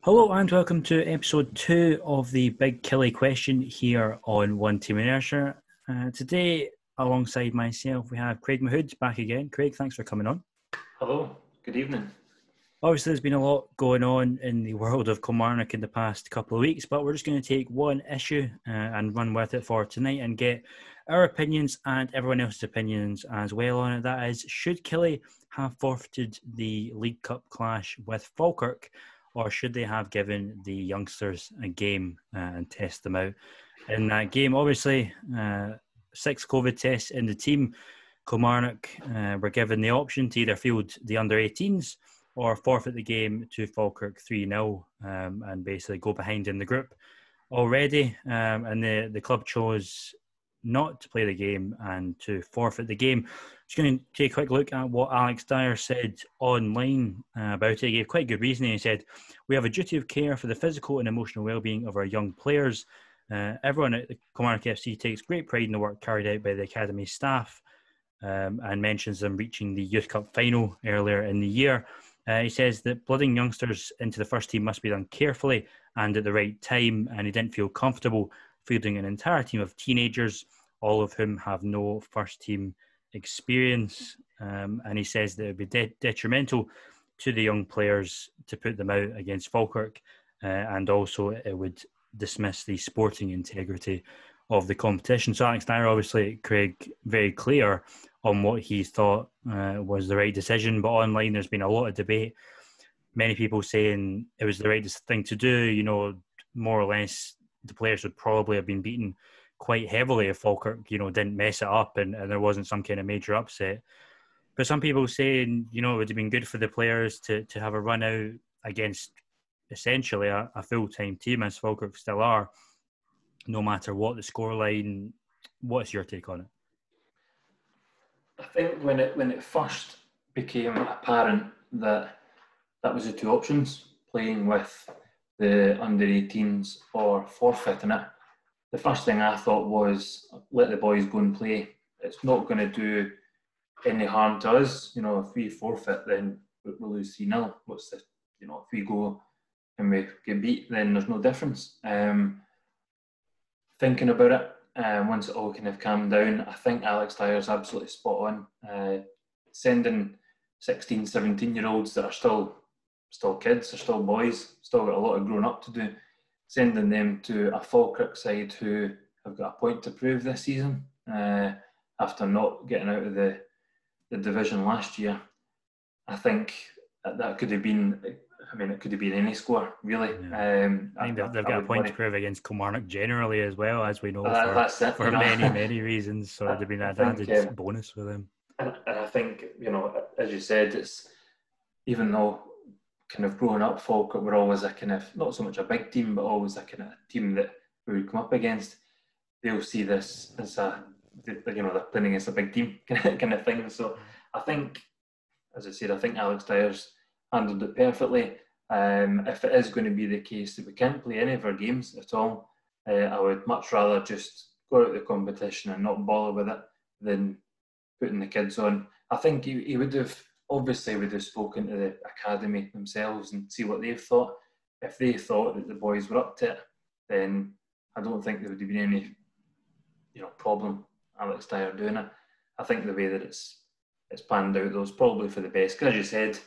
Hello and welcome to episode 2 of the Big Killie Question here on One Team Inertia. Today, alongside myself, we have Craig Mahood back again. Craig, thanks for coming on. Hello, good evening. Obviously, there's been a lot going on in the world of Kilmarnock in the past couple of weeks, but we're just going to take one issue and run with it for tonight and get our opinions and everyone else's opinions as well on it. That is, should Killie have forfeited the League Cup clash with Falkirk, or should they have given the youngsters a game and test them out? In that game, obviously, 6 COVID tests in the team. Kilmarnock were given the option to either field the under-18s or forfeit the game to Falkirk 3-0 and basically go behind in the group already. And the club chose not to play the game and to forfeit the game. Just going to take a quick look at what Alex Dyer said online about it. He gave quite good reasoning. He said, "We have a duty of care for the physical and emotional well-being of our young players. Everyone at the Kilmarnock FC takes great pride in the work carried out by the academy staff and mentions them reaching the Youth Cup final earlier in the year. He says that blooding youngsters into the first team must be done carefully and at the right time, and he didn't feel comfortable fielding an entire team of teenagers, all of whom have no first team experience." And he says that it would be detrimental to the young players to put them out against Falkirk, and also it would dismiss the sporting integrity of the competition. So Alex Dyer, obviously, Craig, very clear on what he thought was the right decision, but online there's been a lot of debate. Many people saying it was the right thing to do. You know, more or less the players would probably have been beaten quite heavily if Falkirk, didn't mess it up and there wasn't some kind of major upset. But some people saying, it would have been good for the players to have a run out against essentially a full-time team, as Falkirk still are, no matter what the scoreline. What's your take on it? I think when it first became apparent that was the two options, playing with the under-18s or forfeiting it, the first thing I thought was, let the boys go and play. It's not going to do any harm to us. If we forfeit, then we'll lose 3-0. If we go and we get beat, then there's no difference. Thinking about it, once it all kind of calmed down, I think Alex Dyer's absolutely spot on. Sending 16, 17-year-olds that are still kids, they're still boys, still got a lot of growing up to do, sending them to a Falkirk side who have got a point to prove this season after not getting out of the division last year. I think that could have been, it could have been any score, really. Yeah. I think they've got a point to prove against Kilmarnock generally as well, as we know, for many reasons. So it'd have been an added bonus for them. And I think, as you said, it's, even though kind of growing up, Falkirk were always a kind of, not so much a big team, but always a kind of team that we would come up against. They'll see this as they're playing against a big team kind of thing. So I think, as I said, I think Alex Dyer's handled it perfectly. If it is going to be the case that we can't play any of our games at all, I would much rather just go out of the competition and not bother with it than putting the kids on. I think he would have spoken to the academy themselves and see what they've thought. If they thought that the boys were up to it, then I don't think there would have been any problem Alex Dyer doing it. I think the way that it's panned out, though, is probably for the best. Because as you said,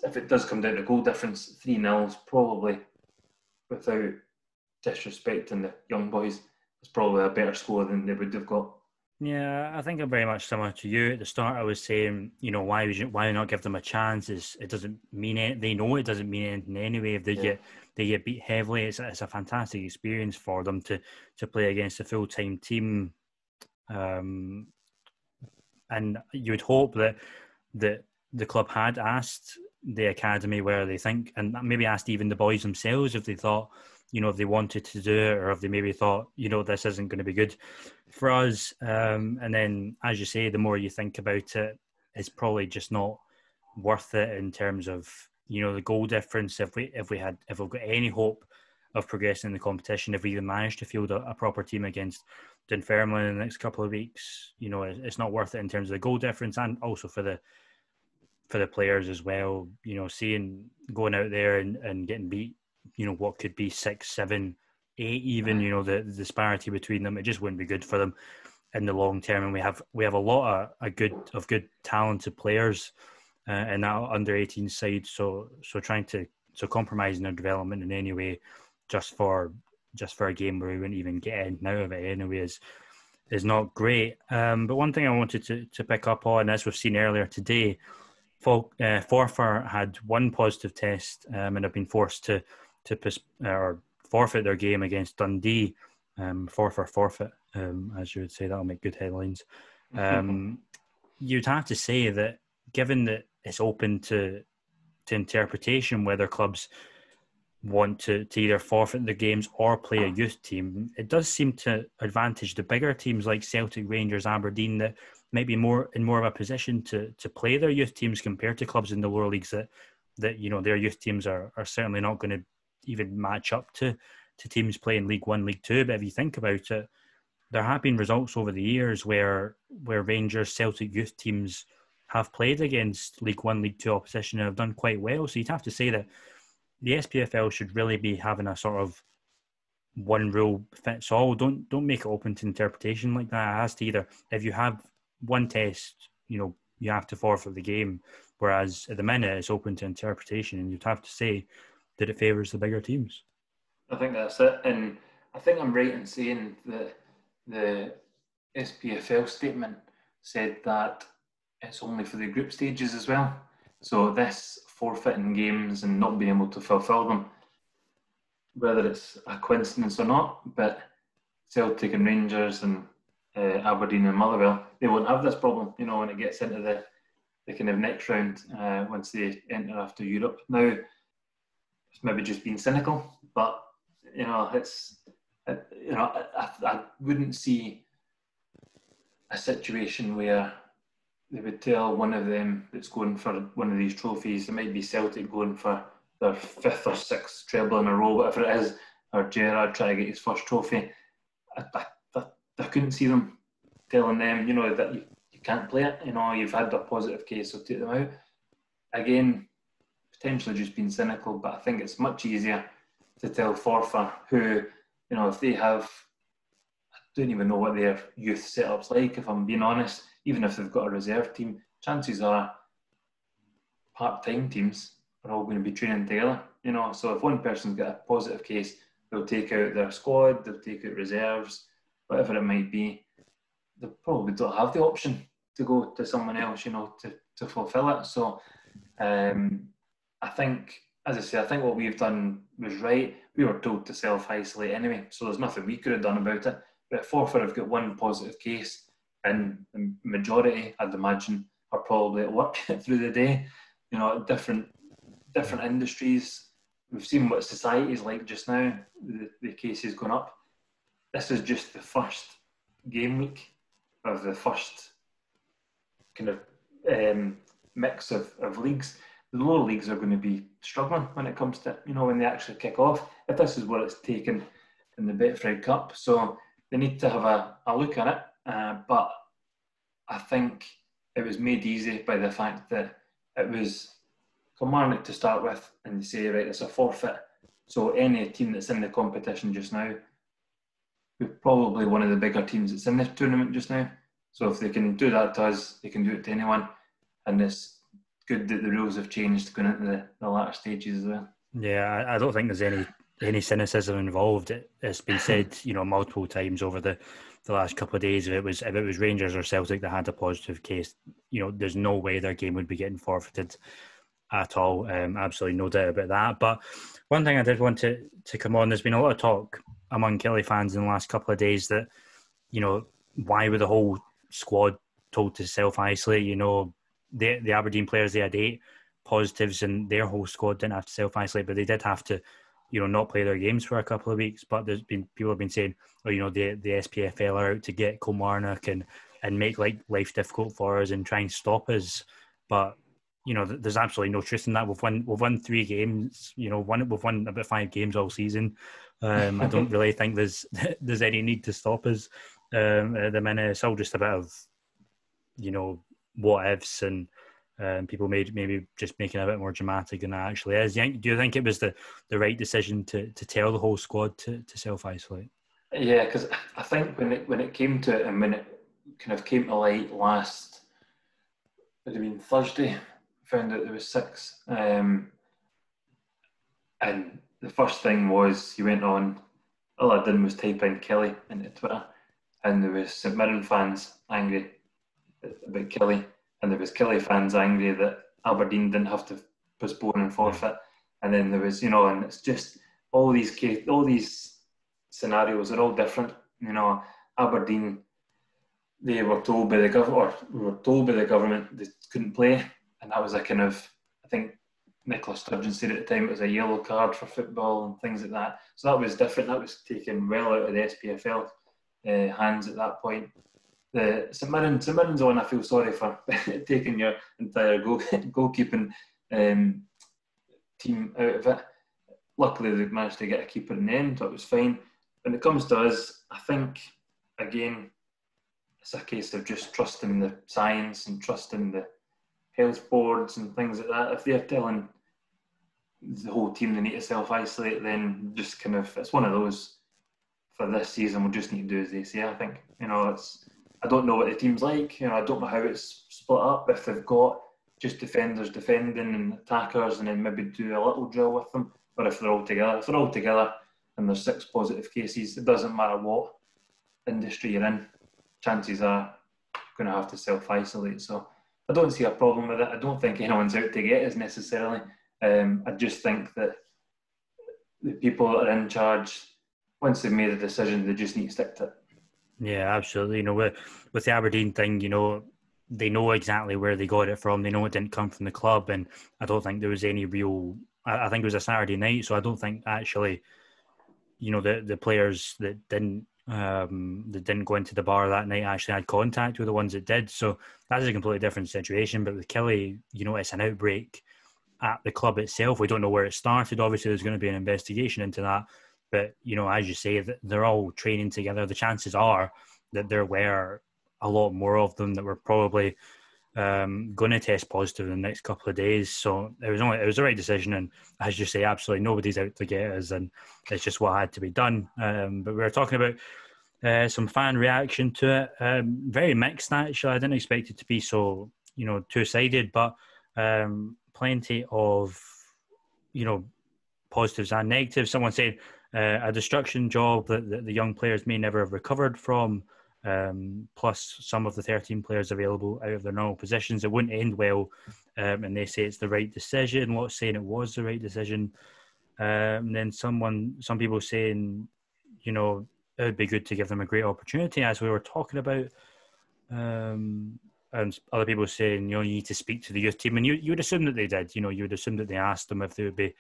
if it does come down to goal difference, 3-0 is probably, without disrespecting the young boys, it's probably a better score than they would have got. Yeah, I think I'm very much similar to you. At the start, I was saying, why not give them a chance? It doesn't mean they know it doesn't mean anything anyway. If they get beat heavily, it's a fantastic experience for them to play against a full-time team. And you would hope that the club had asked the academy where they think, and maybe asked even the boys themselves if they thought, if they wanted to do it, or if they maybe thought, this isn't going to be good for us. And then, as you say, the more you think about it, it's probably just not worth it in terms of, the goal difference. If we've got any hope of progressing in the competition, if we even manage to field a proper team against Dunfermline in the next couple of weeks, it's not worth it in terms of the goal difference, and also for the players as well. Seeing going out there and getting beat what could be 6, 7, 8 even, the disparity between them. It just wouldn't be good for them in the long term. And we have a lot of good talented players in that under 18 side. So compromising their development in any way just for a game where we wouldn't even get anything out of it anyway is not great. But one thing I wanted to pick up on, as we've seen earlier today, Forfar had one positive test and have been forced to forfeit their game against Dundee. Forfeit, as you would say. That'll make good headlines. You'd have to say that, given that it's open to interpretation whether clubs want to either forfeit their games or play a youth team, it does seem to advantage the bigger teams like Celtic, Rangers, Aberdeen, that might be in more of a position to play their youth teams compared to clubs in the lower leagues that their youth teams are certainly not going to even match up to teams playing League One, League Two. But if you think about it, there have been results over the years where Rangers, Celtic youth teams have played against League One, League Two opposition and have done quite well. So you'd have to say that the SPFL should really be having a sort of one rule fits all. Don't make it open to interpretation like that. It has to either, if you have one test, you have to forfeit the game. Whereas at the minute it's open to interpretation, and you'd have to say that it favours the bigger teams. I think that's it, and I think I'm right in saying that the SPFL statement said that it's only for the group stages as well. So this forfeiting games and not being able to fulfil them, whether it's a coincidence or not, but Celtic and Rangers and Aberdeen and Motherwell, they won't have this problem, when it gets into the kind of next round, once they enter after Europe. Now, it's maybe just being cynical, but I wouldn't see a situation where they would tell one of them that's going for one of these trophies. It might be Celtic going for their 5th or 6th treble in a row, whatever it is, or Gerrard trying to get his first trophy. I couldn't see them telling them, that you can't play it. You've had a positive case, so take them out. Again, potentially just being cynical, but I think it's much easier to tell Forfar, who, if they have, I don't even know what their youth setup's like, if I'm being honest. Even if they've got a reserve team, chances are part-time teams are all going to be training together. So if one person's got a positive case, they'll take out their squad, they'll take out reserves, whatever it might be. They probably don't have the option to go to someone else, to fulfil it. So I think, as I say, I think what we've done was right. We were told to self-isolate anyway, so there's nothing we could have done about it. But Forfar have got one positive case, and the majority, I'd imagine, are probably at work through the day, different industries. We've seen what society's like just now, the cases going up. This is just the first game week of the first kind of mix of leagues. The lower leagues are going to be struggling when it comes to, when they actually kick off, if this is what it's taken in the Betfred Cup. So they need to have a look at it. But I think it was made easy by the fact that it was Kilmarnock to start with, and they say, right, it's a forfeit. So any team that's in the competition just now, we're probably one of the bigger teams that's in this tournament just now. So if they can do that to us, they can do it to anyone. And it's good that the rules have changed going into the latter stages as well. Yeah, I don't think there's any cynicism involved. It's been said, multiple times over the last couple of days. If it was Rangers or Celtic that had a positive case, there's no way their game would be getting forfeited at all. Absolutely no doubt about that. But one thing I did want to come on, there's been a lot of talk among Killie fans in the last couple of days that, why were the whole squad told to self-isolate? The Aberdeen players, they had 8 positives and their whole squad didn't have to self-isolate, but they did have to, not play their games for a couple of weeks. But people have been saying, the SPFL are out to get Kilmarnock and make life difficult for us and try and stop us. But there's absolutely no truth in that. We've won 3 games. We've won about 5 games all season. I don't really think there's any need to stop us at the minute. It's all just a bit of what ifs and People maybe just making it a bit more dramatic than it actually is. Do you think it was the right decision to tell the whole squad to self-isolate? Yeah, because I think when it came to it and when it kind of came to light last, it would have been Thursday, found out there was 6. And the first thing was he went on, all I did was type in Killie into Twitter, and there was St Mirren fans angry about Killie, and there was Killie fans angry that Aberdeen didn't have to postpone and forfeit, and then there was, and it's just all these scenarios are all different. Aberdeen, they were told by the government they couldn't play, and that was a kind of, I think Nicola Sturgeon said at the time it was a yellow card for football and things like that. So that was different. That was taken well out of the SPFL hands at that point. The St Mirren's the one I feel sorry for taking your entire goalkeeping team out of it. Luckily, they managed to get a keeper in the end, so it was fine. When it comes to us, I think, again, it's a case of just trusting the science and trusting the health boards and things like that. If they're telling the whole team they need to self-isolate, then just kind of, it's one of those, for this season, we'll just need to do as they say, I think. I don't know what the team's like. I don't know how it's split up, if they've got just defenders defending and attackers and then maybe do a little drill with them, or if they're all together. If they're all together and there's 6 positive cases, it doesn't matter what industry you're in, chances are going to have to self-isolate. So I don't see a problem with it. I don't think anyone's out to get us necessarily. I just think that the people that are in charge, once they've made a decision, they just need to stick to it. Yeah, absolutely. With the Aberdeen thing, they know exactly where they got it from. They know it didn't come from the club, and I don't think there was any real. I think it was a Saturday night, so I don't think actually, the players that didn't go into the bar that night actually had contact with the ones that did. So that's a completely different situation. But with Killie, it's an outbreak at the club itself. We don't know where it started. Obviously, there's going to be an investigation into that. But, as you say, they're all training together. The chances are that there were a lot more of them that were probably going to test positive in the next couple of days. So it was the right decision. And as you say, absolutely nobody's out to get us. And it's just what had to be done. But we were talking about some fan reaction to it. Very mixed, actually. I didn't expect it to be so, two-sided. But plenty of, positives and negatives. Someone said, a destruction job that the young players may never have recovered from, plus some of the 13 players available out of their normal positions. It wouldn't end well, and they say it's the right decision. Lots saying it was the right decision. And then some people saying, it would be good to give them a great opportunity, as we were talking about. And other people saying, you need to speak to the youth team. And you would assume that they did. You would assume that they asked them if they would be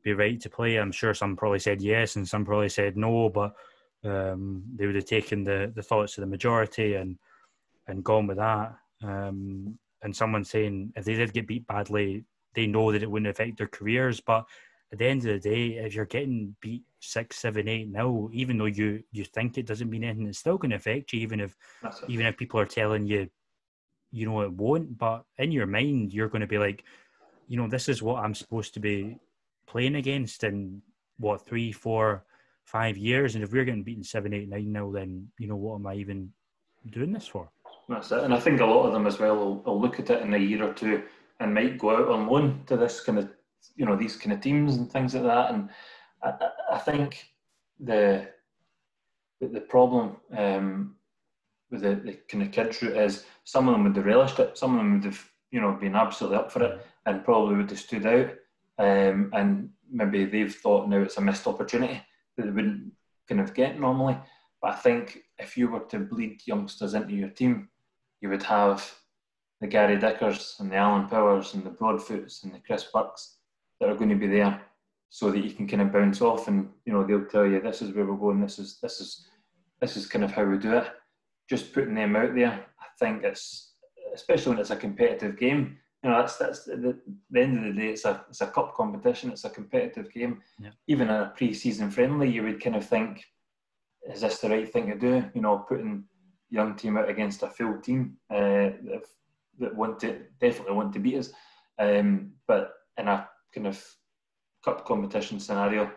right to play. I'm sure some probably said yes and some probably said no, but they would have taken the thoughts of the majority and gone with that. And someone saying if they did get beat badly, they know that it wouldn't affect their careers. But at the end of the day, if you're getting beat 6, 7, 8-0, even though you think it doesn't mean anything, it's still going to affect you, even if people are telling you, it won't. But in your mind, you're going to be like, this is what I'm supposed to be playing against in 3, 4, 5 years, and if we're getting beaten 7, 8, 9-0, then what am I even doing this for? That's it. And I think a lot of them as well will look at it in a year or two and might go out on loan to this kind of these kind of teams and things like that. And I think the problem with the kind of kids route is some of them would have relished it, some of them would have been absolutely up for it and probably would have stood out. And maybe they've thought now it's a missed opportunity that they wouldn't kind of get normally. But I think if you were to bleed youngsters into your team, you would have the Gary Dickers and the Alan Powers and the Broadfoots and the Chris Burks that are going to be there, so that you can kind of bounce off and they'll tell you this is where we're going, this is kind of how we do it. Just putting them out there, I think it's, especially when it's a competitive game. That's the end of the day. It's a cup competition. It's a competitive game. Yeah. Even in a pre-season friendly, you would kind of think, is this the right thing to do? Putting young team out against a full team. that definitely want to beat us. But in a kind of cup competition scenario,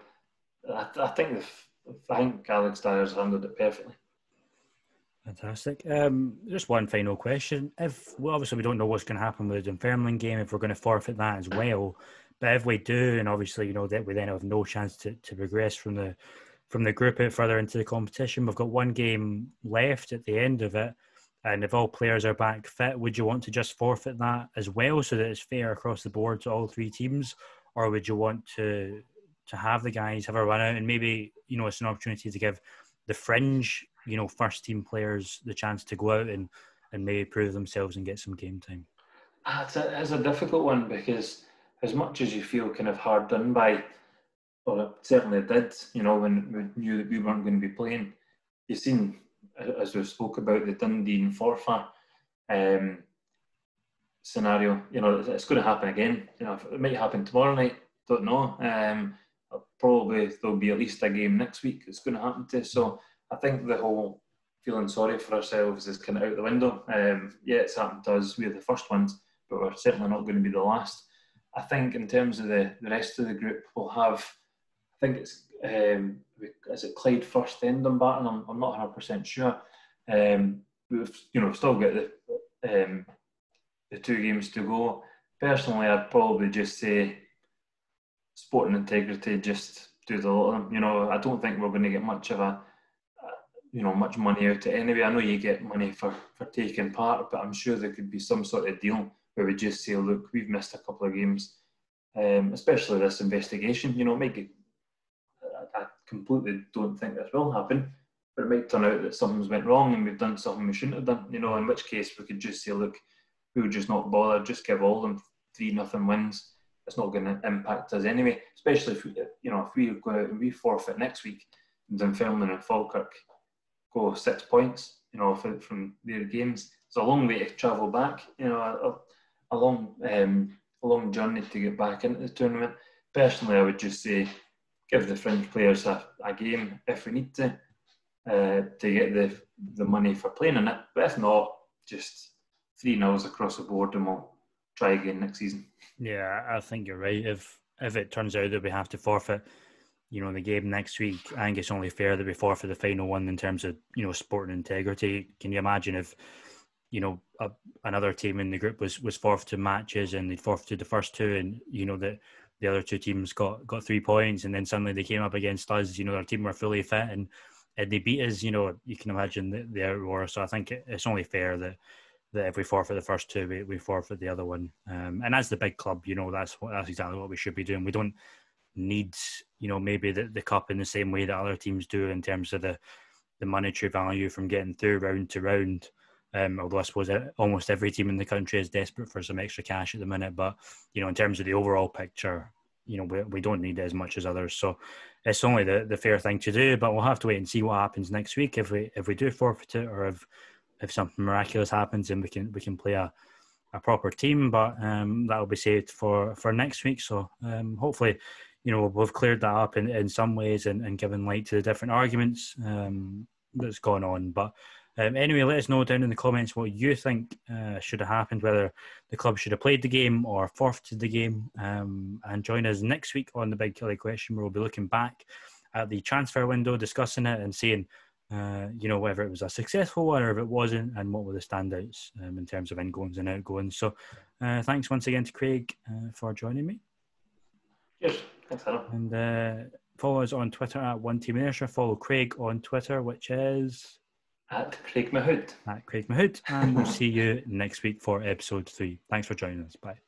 I think Alex Dyer's handled it perfectly. Fantastic. Just one final question. Obviously we don't know what's going to happen with the Dunfermline game, if we're going to forfeit that as well. But if we do, and obviously that we then have no chance to progress from the group out further into the competition, we've got one game left at the end of it. And if all players are back fit, would you want to just forfeit that as well so that it's fair across the board to all three teams? Or would you want to have the guys have a run out and maybe, it's an opportunity to give the fringe, first team players the chance to go out and maybe prove themselves and get some game time? It's a difficult one, because as much as you feel kind of hard done by, or it certainly did, when we knew that we weren't going to be playing, you've seen, as we spoke about, the Dundee and Forfar scenario. It's going to happen again. It might happen tomorrow night, don't know. Probably there'll be at least a game next week it's going to happen to. So I think the whole feeling sorry for ourselves is kind of out the window. Yeah, it's happened to us. We're the first ones, but we're certainly not going to be the last. I think in terms of the rest of the group, we'll have, I think it's, is it Clyde first, then Dumbarton? I'm not 100% sure. We've still got the 2 games to go. Personally, I'd probably just say sport and integrity, just do the lot of them. I don't think we're going to get much of much money out of it anyway. I know you get money for taking part, but I'm sure there could be some sort of deal where we just say, look, we've missed a couple of games, especially this investigation. I completely don't think this will happen, but it might turn out that something's went wrong and we've done something we shouldn't have done. In which case we could just say, look, we'll just not bother, just give all them 3-0 wins. It's not going to impact us anyway, especially if we go out and we forfeit next week, and Dunfermline and Falkirk go 6 points, from their games. It's a long way to travel back, a long journey to get back into the tournament. Personally, I would just say give the fringe players a game if we need to get the money for playing in it. But if not, just 3-0 across the board and we'll try again next season. Yeah, I think you're right. If it turns out that we have to forfeit, the game next week, I think it's only fair that we forfeit the final one in terms of, sport and integrity. Can you imagine if, another team in the group was forfeited matches and they forfeited the first 2 and, that the other 2 teams got 3 points and then suddenly they came up against us, their team were fully fit and they beat us, you can imagine the outroar. So I think it's only fair that if we forfeit the first 2, we forfeit the other one. And as the big club, that's exactly what we should be doing. We don't need, maybe the cup in the same way that other teams do in terms of the monetary value from getting through round to round. Although I suppose almost every team in the country is desperate for some extra cash at the minute. But, in terms of the overall picture, we don't need it as much as others. So it's only the fair thing to do. But we'll have to wait and see what happens next week if we do forfeit it, or if something miraculous happens and we can play a proper team. But that'll be saved for next week. So hopefully, we've cleared that up in some ways and given light to the different arguments that's gone on. But anyway, let us know down in the comments what you think should have happened, whether the club should have played the game or forfeited the game. And join us next week on the Big Killie Question, where we'll be looking back at the transfer window, discussing it and seeing whether it was a successful one or if it wasn't, and what were the standouts in terms of ingoings and outgoings. So thanks once again to Craig for joining me. Yes, thanks, Adam. And follow us on Twitter at One Team Inertia. Follow Craig on Twitter, which is at Craig Mahood. And we'll see you next week for episode 3. Thanks for joining us. Bye.